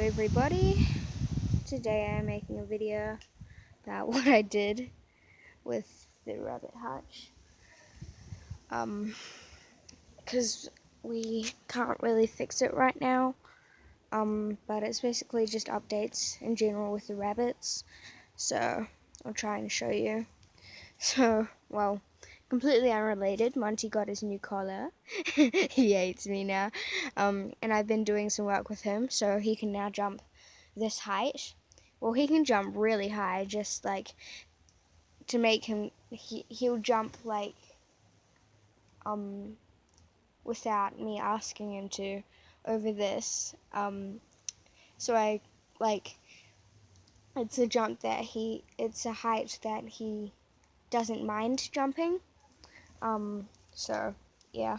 everybody, today I'm making a video about what I did with the rabbit hutch, because we can't really fix it right now, but it's basically just updates in general with the rabbits, so I'll try and show you. So, well, completely unrelated, Monty got his new collar. He hates me now, and I've been doing some work with him, so he can now jump this height. Well, he can jump really high, just like to make him, he'll jump like without me asking him to over this. So I like, it's a jump that it's a height that he doesn't mind jumping. So yeah.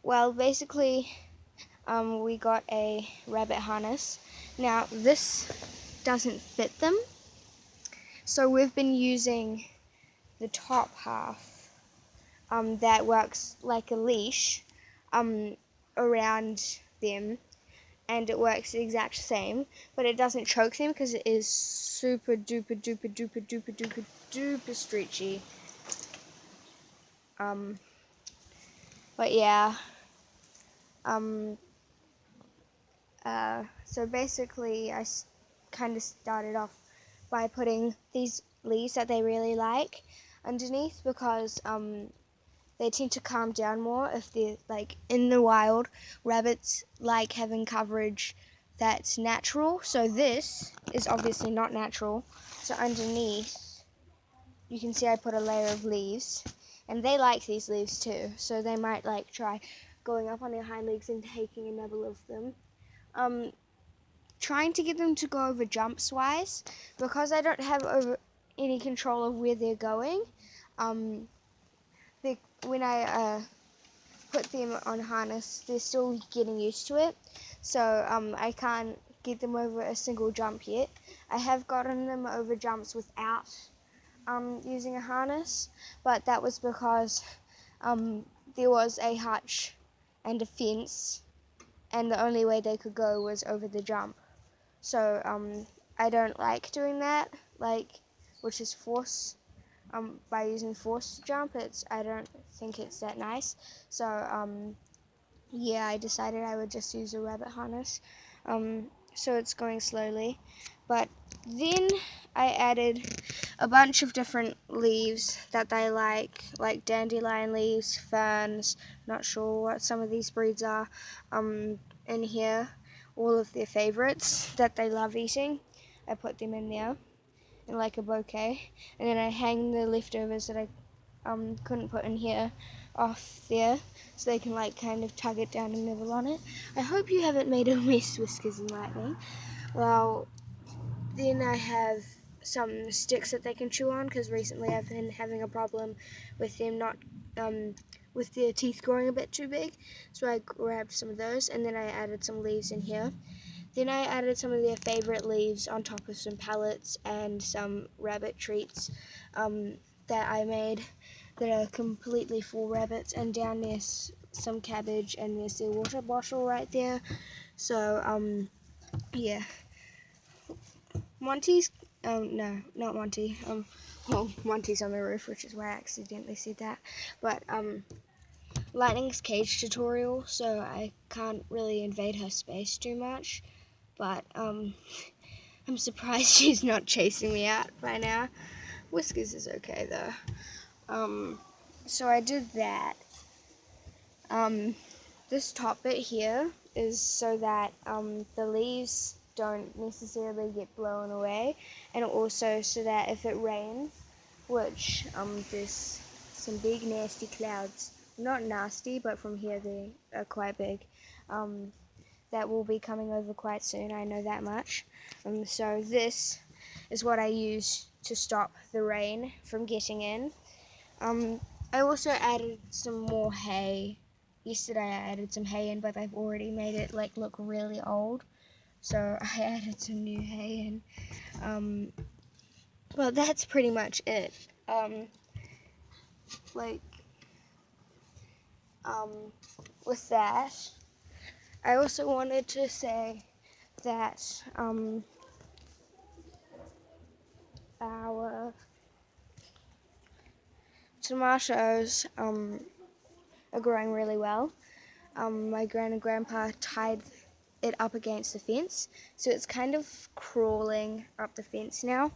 Well, basically, we got a rabbit harness. Now this doesn't fit them, so we've been using the top half that works like a leash around them, and it works the exact same, but it doesn't choke them because it is super duper duper duper duper duper duper stretchy. But yeah. So basically I kind of started off by putting these leaves that they really like underneath, because they tend to calm down more if they're like in the wild. Rabbits like having coverage that's natural, so this is obviously not natural. So underneath you can see I put a layer of leaves, and they like these leaves too, so they might like try going up on their hind legs and taking a nibble of them. Trying to get them to go over jumps wise, because I don't have any control of where they're going. When I put them on harness, they're still getting used to it, so I can't get them over a single jump yet. I have gotten them over jumps without using a harness, but that was because there was a hutch and a fence, and the only way they could go was over the jump. So I don't like doing that, which is force. By using force to jump, I don't think it's that nice. So yeah, I decided I would just use a rabbit harness. So it's going slowly, but then I added a bunch of different leaves that they like dandelion leaves, ferns, not sure what some of these breeds are, in here. All of their favorites that they love eating, I put them in there in like a bouquet, and then I hang the leftovers that I couldn't put in here off there, so they can like kind of tug it down and nibble on it. I hope you haven't made a mess, Whiskers and Lightning. Well, then I have some sticks that they can chew on, because recently I've been having a problem with them not with their teeth growing a bit too big, so I grabbed some of those, and then I added some leaves in here. Then I added some of their favorite leaves on top of some pellets and some rabbit treats that I made that are completely for rabbits, and down there's some cabbage, and there's their water bottle right there. So yeah, Monty's no, not Monty. Well, Monty's on the roof, which is why I accidentally said that. But Lightning's cage tutorial, so I can't really invade her space too much. But I'm surprised she's not chasing me out by now. Whiskers is okay though. So I did that. This top bit here is so that the leaves don't necessarily get blown away, and also so that if it rains, which there's some big nasty clouds, not nasty, but from here they are quite big, that will be coming over quite soon, I know that much. So this is what I use to stop the rain from getting in. I also added some more hay. Yesterday I added some hay in, but I've already made it look really old, so I added some new hay in. Well, that's pretty much it. With that, I also wanted to say that our tomatoes are growing really well. My gran and grandpa tied it up against the fence, so it's kind of crawling up the fence now,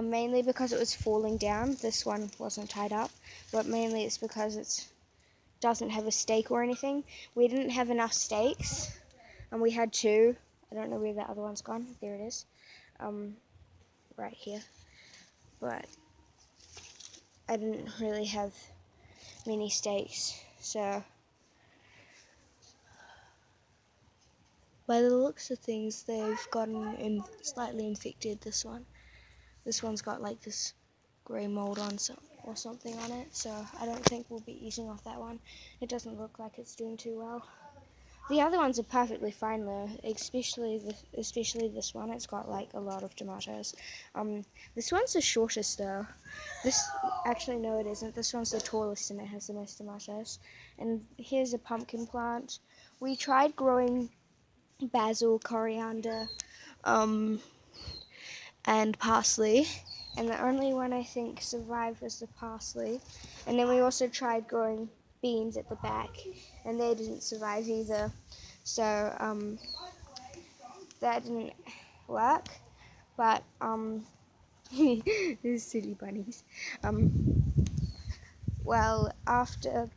mainly because it was falling down. This one wasn't tied up, but mainly it's because it doesn't have a stake or anything. We didn't have enough stakes, and we had two. I don't know where the other one's gone. There it is, right here. But I didn't really have many stakes, so by the looks of things, they've gotten slightly infected. This one's got like this grey mold on or something on it, so I don't think we'll be eating off that one. It doesn't look like it's doing too well. The other ones are perfectly fine though, especially this one. It's got like a lot of tomatoes. This one's the shortest though. Actually no, it isn't. This one's the tallest and it has the most tomatoes. And here's a pumpkin plant. We tried growing basil, coriander, and parsley, and the only one I think survived was the parsley. And then we also tried growing beans at the back, and they didn't survive either. So that didn't work. But these silly bunnies. Well, after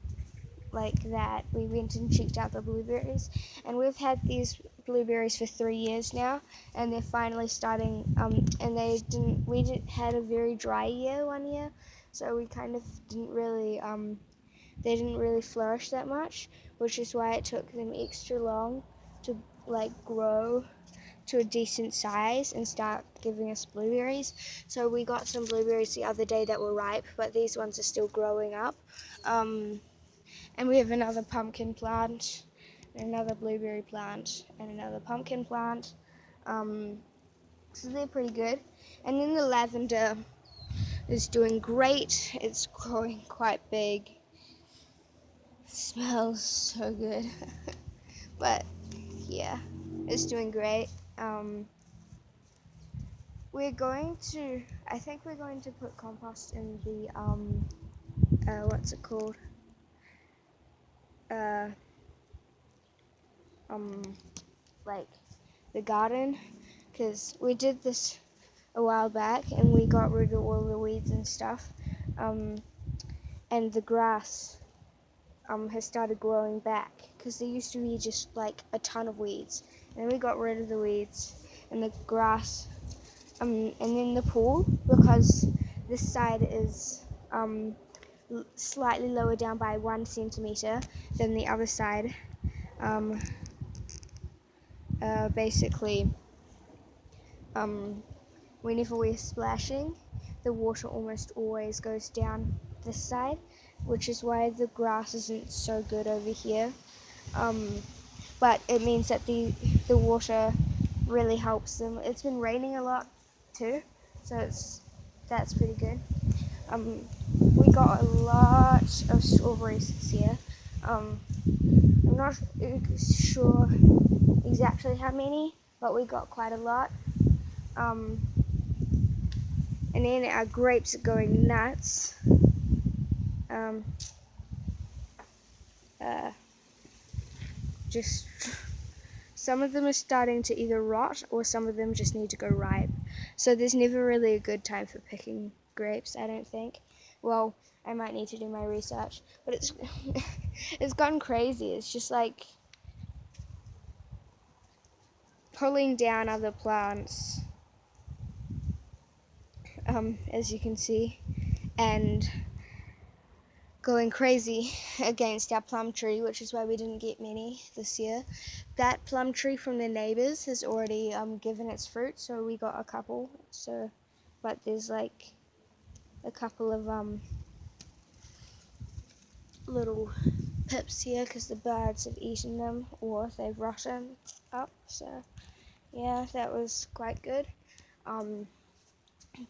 like that, we went and checked out the blueberries, and we've had these blueberries for 3 years now, and they're finally starting. And we had a very dry year one year, so we kind of didn't really they didn't really flourish that much, which is why it took them extra long to like grow to a decent size and start giving us blueberries. So we got some blueberries the other day that were ripe, but these ones are still growing up. And we have another pumpkin plant, another blueberry plant, and another pumpkin plant. So they're pretty good. And then the lavender is doing great. It's growing quite big. Smells so good. But yeah, it's doing great. I think we're going to put compost in the what's it called? Like the garden, because we did this a while back and we got rid of all the weeds and stuff, and the grass has started growing back, because there used to be just like a ton of weeds, and then we got rid of the weeds and the grass, and then the pool, because this side is slightly lower down by 1 centimeter than the other side. Basically, whenever we're splashing, the water almost always goes down this side, which is why the grass isn't so good over here. But it means that the water really helps them. It's been raining a lot too, so that's pretty good. We got a lot of strawberries this year. I'm not sure exactly how many, but we got quite a lot. And then our grapes are going nuts. Just some of them are starting to either rot or some of them just need to go ripe. So there's never really a good time for picking grapes, I don't think. Well, I might need to do my research, but it's it's gone crazy. It's just like pulling down other plants, as you can see, and going crazy against our plum tree, which is why we didn't get many this year. That plum tree from the neighbors has already given its fruit, so we got a couple. So, but there's like a couple of little pips here because the birds have eaten them or they've rotten up. So yeah, that was quite good.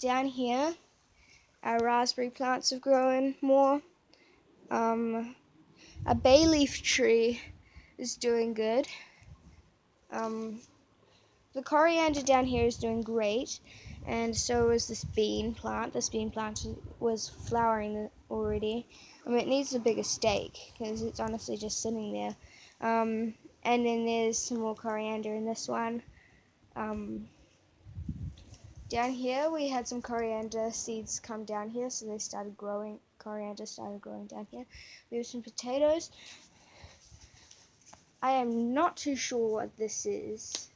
Down here, our raspberry plants have grown more. A bay leaf tree is doing good. the coriander down here is doing great, and so is this bean plant. This bean plant was flowering already. I mean, it needs a bigger stake because it's honestly just sitting there. And then there's some more coriander in this one. Down here we had some coriander seeds come down here, so they started growing. Coriander started growing down here. We have some potatoes. I am not too sure what this is,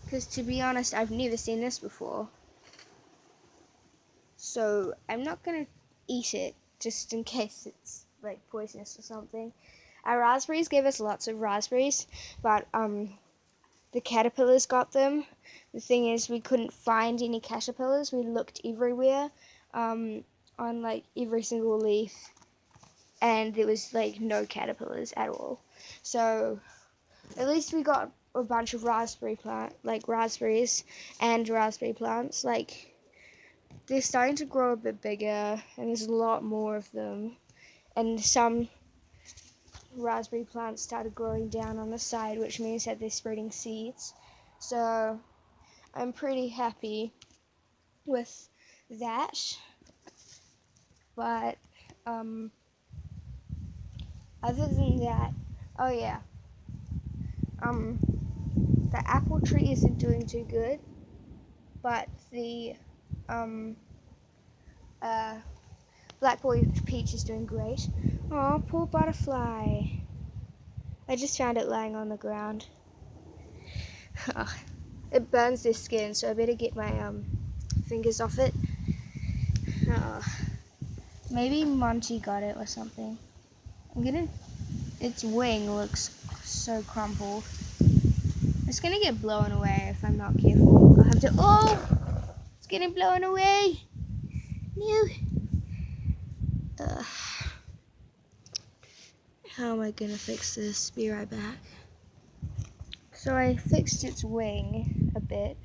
because to be honest, I've never seen this before. So I'm not gonna eat it just in case it's like poisonous or something. Our raspberries gave us lots of raspberries, but the caterpillars got them. The thing is, we couldn't find any caterpillars. We looked everywhere, on like every single leaf, and there was like no caterpillars at all. So at least we got a bunch of raspberries and raspberry plants. Like, they're starting to grow a bit bigger, and there's a lot more of them. And some raspberry plants started growing down on the side, which means that they're spreading seeds. So I'm pretty happy with that. But other than that, oh yeah, the apple tree isn't doing too good, but the blackberry peach is doing great. Oh, poor butterfly. I just found it lying on the ground. It burns their skin, so I better get my fingers off it. Maybe Monty got it or something. Its wing looks so crumpled. It's gonna get blown away if I'm not careful. I'll have to, it's getting blown away. No. How am I gonna fix this? Be right back. So I fixed its wing a bit.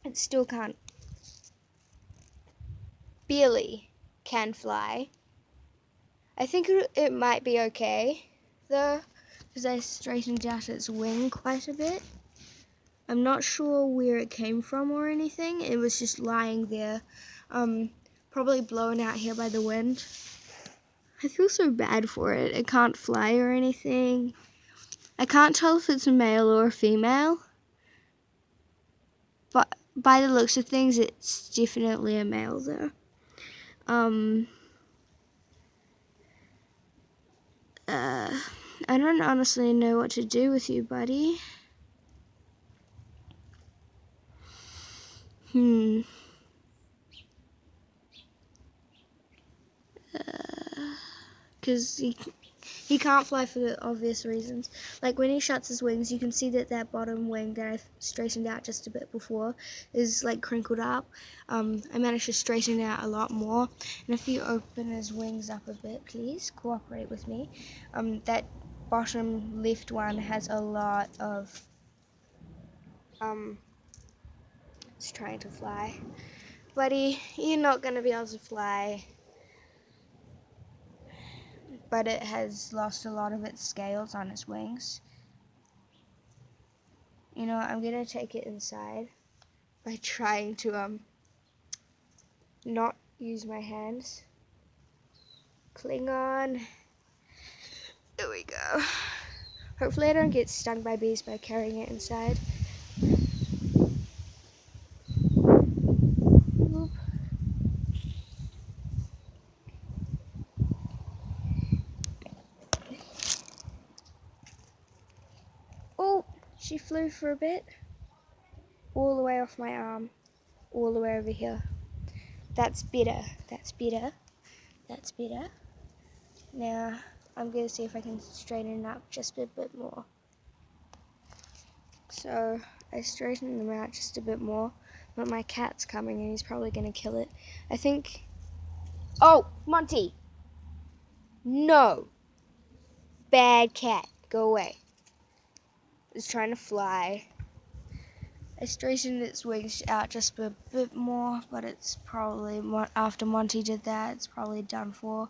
It still barely can fly. I think it might be okay though, because I straightened out its wing quite a bit. I'm not sure where it came from or anything. It was just lying there, probably blown out here by the wind. I feel so bad for it. It can't fly or anything. I can't tell if it's a male or a female, but by the looks of things, it's definitely a male though. I don't honestly know what to do with you, buddy. Because he can't fly for the obvious reasons. Like, when he shuts his wings, you can see that bottom wing that I straightened out just a bit before is like crinkled up. I managed to straighten it out a lot more. And if you open his wings up a bit, please cooperate with me. That bottom left one has a lot of it's trying to fly. Buddy, you're not gonna be able to fly. But it has lost a lot of its scales on its wings. You know, I'm gonna take it inside by trying to not use my hands. Cling on. There we go. Hopefully I don't get stung by bees by carrying it inside. Oh, she flew for a bit. All the way off my arm. All the way over here. That's better. That's better. That's better. Now, I'm going to see if I can straighten it up just a bit more. So, I straightened them out just a bit more, but my cat's coming and he's probably going to kill it. I think... Oh, Monty! No! Bad cat. Go away. It's trying to fly. I straightened its wings out just a bit more, but it's probably, after Monty did that, it's probably done for.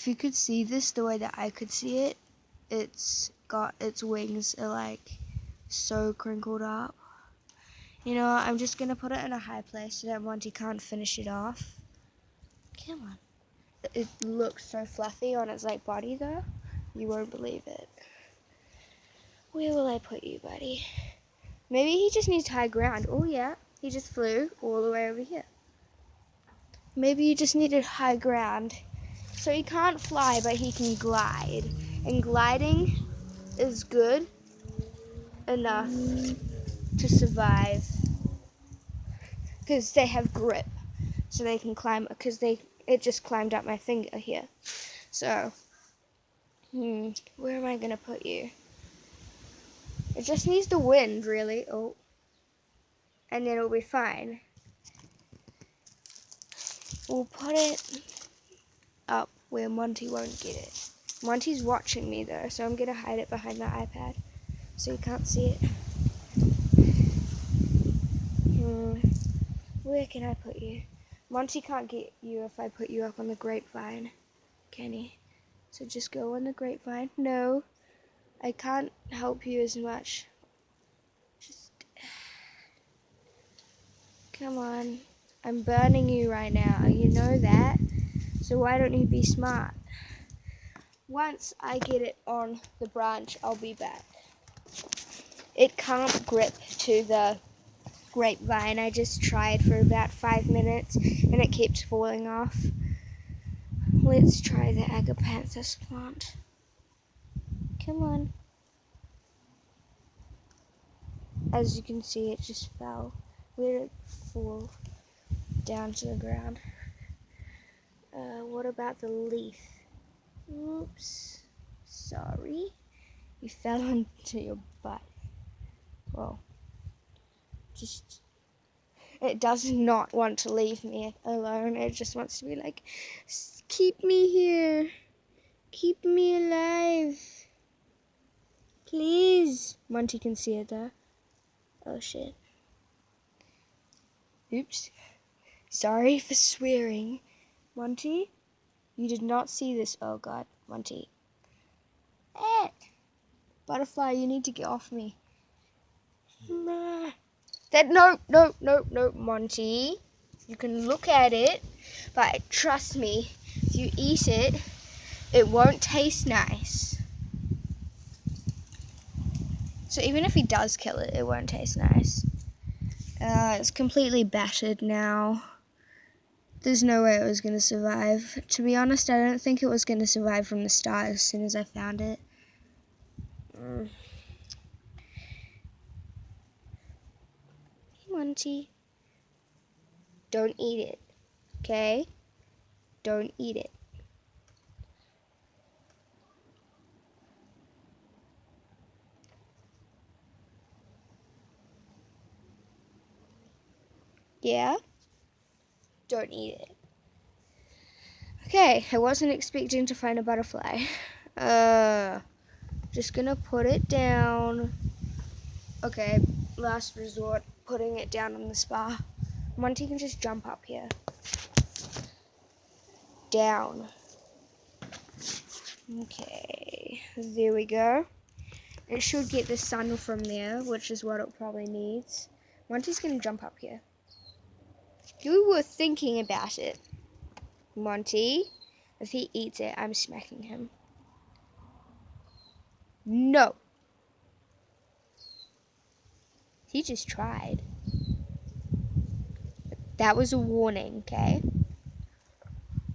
If you could see this the way that I could see it, it's got its wings are like so crinkled up. You know what, I'm just gonna put it in a high place so that Monty can't finish it off. Come on. It looks so fluffy on its like body though. You won't believe it. Where will I put you, buddy? Maybe he just needs high ground. Oh yeah, he just flew all the way over here. Maybe you just needed high ground. So he can't fly, but he can glide. And gliding is good enough to survive. Because they have grip. So they can climb, because it just climbed up my finger here. So, where am I going to put you? It just needs the wind, really. Oh. And then it'll be fine. We'll put it up where Monty won't get it. Monty's watching me though, so I'm going to hide it behind the iPad so you can't see it. Where can I put you? Monty can't get you if I put you up on the grapevine, can he? So just go on the grapevine. No, I can't help you as much. Just come on. I'm burning you right now. You know that. So why don't you be smart? Once I get it on the branch, I'll be back. It can't grip to the grapevine. I just tried for about 5 minutes and it keeps falling off. Let's try the agapanthus plant. Come on. As you can see, it just fell. Where did it fall? Down to the ground. What about the leaf? Oops. Sorry. You fell onto your butt. Well, just... It does not want to leave me alone. It just wants to be like, keep me here. Keep me alive. Please. Monty can see it there. Oh shit. Oops. Sorry for swearing. Monty, you did not see this. Oh god, Monty. Butterfly, you need to get off me. No, Monty. You can look at it, but trust me, if you eat it, it won't taste nice. So even if he does kill it, it won't taste nice. It's completely battered now. There's no way it was going to survive. To be honest, I don't think it was going to survive from the start as soon as I found it. Monty. Don't eat it, okay? Don't eat it. Yeah? Don't eat it. Okay, I wasn't expecting to find a butterfly. Just gonna put it down. Okay, last resort, putting it down on the spar. Monty can just jump up here. Down. Okay, there we go. It should get the sun from there, which is what it probably needs. Monty's gonna jump up here. You were thinking about it, Monty. If he eats it, I'm smacking him. No. He just tried. That was a warning, okay?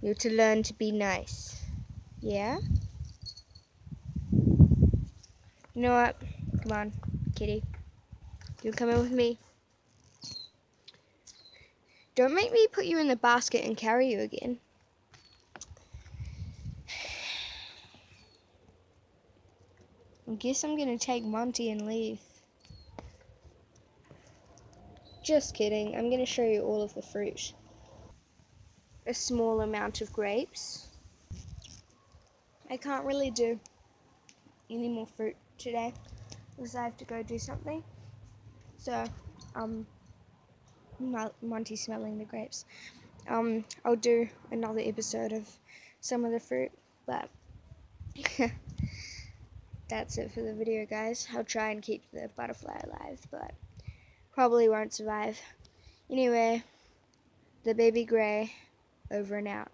You have to learn to be nice. Yeah? You know what? Come on, kitty. You come in with me. Don't make me put you in the basket and carry you again. I guess I'm gonna take Monty and leave. Just kidding. I'm gonna show you all of the fruit. A small amount of grapes. I can't really do any more fruit today because I have to go do something. So, Monty's smelling the grapes. I'll do another episode of some of the fruit. But that's it for the video, guys. I'll try and keep the butterfly alive, but probably won't survive. Anyway, the baby grey, over and out.